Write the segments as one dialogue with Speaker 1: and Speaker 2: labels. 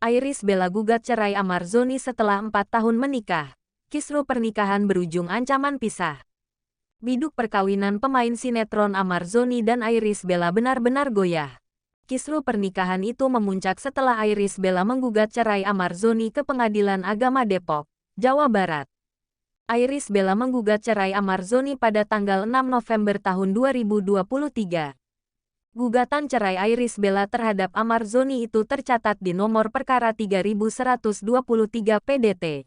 Speaker 1: Iris Bella gugat cerai Amarzoni setelah 4 tahun menikah. Kisruh pernikahan berujung ancaman pisah. Biduk perkawinan pemain sinetron Amarzoni dan Iris Bella benar-benar goyah. Kisruh pernikahan itu memuncak setelah Iris Bella menggugat cerai Amarzoni ke Pengadilan Agama Depok, Jawa Barat. Iris Bella menggugat cerai Amarzoni pada tanggal 6 November tahun 2023. Gugatan cerai Iris Bella terhadap Amarzoni itu tercatat di nomor perkara 3123 PDT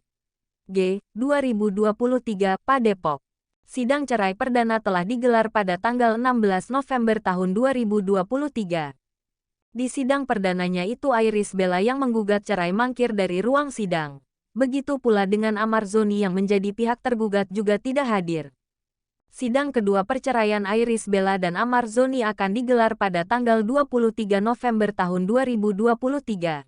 Speaker 1: G 2023 Depok. Sidang cerai perdana telah digelar pada tanggal 16 November tahun 2023. Di sidang perdananya itu Iris Bella yang menggugat cerai mangkir dari ruang sidang. Begitu pula dengan Amarzoni yang menjadi pihak tergugat juga tidak hadir. Sidang kedua perceraian Iris Bella dan Amarzoni akan digelar pada tanggal 23 November tahun 2023.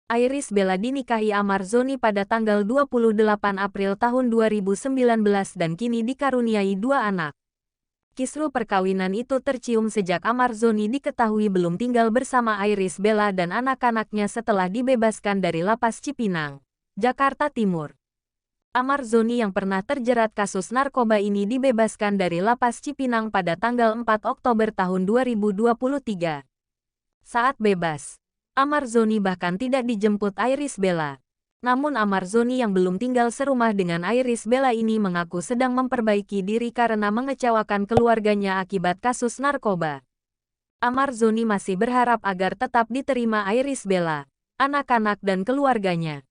Speaker 1: Iris Bella dinikahi Amarzoni pada tanggal 28 April tahun 2019 dan kini dikaruniai 2 anak. Kisruh perkawinan itu tercium sejak Amarzoni diketahui belum tinggal bersama Iris Bella dan anak-anaknya setelah dibebaskan dari Lapas Cipinang, Jakarta Timur. Amarzoni yang pernah terjerat kasus narkoba ini dibebaskan dari Lapas Cipinang pada tanggal 4 Oktober tahun 2023. Saat bebas, Amarzoni bahkan tidak dijemput Iris Bella. Namun Amarzoni yang belum tinggal serumah dengan Iris Bella ini mengaku sedang memperbaiki diri karena mengecewakan keluarganya akibat kasus narkoba. Amarzoni masih berharap agar tetap diterima Iris Bella, anak-anak dan keluarganya.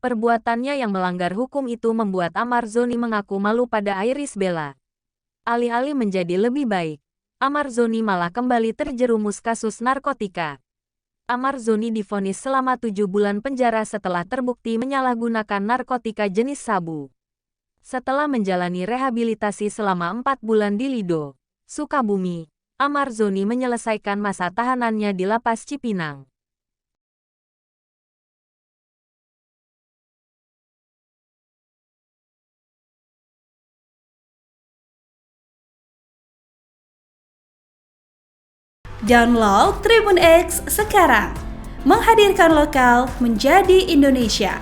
Speaker 1: Perbuatannya yang melanggar hukum itu membuat Amarzoni mengaku malu pada Iris Bella. Alih-alih menjadi lebih baik, Amarzoni malah kembali terjerumus kasus narkotika. Amarzoni divonis selama 7 bulan penjara setelah terbukti menyalahgunakan narkotika jenis sabu. Setelah menjalani rehabilitasi selama 4 bulan di Lido, Sukabumi, Amarzoni menyelesaikan masa tahanannya di Lapas Cipinang.
Speaker 2: Download Tribun X sekarang, menghadirkan lokal menjadi Indonesia.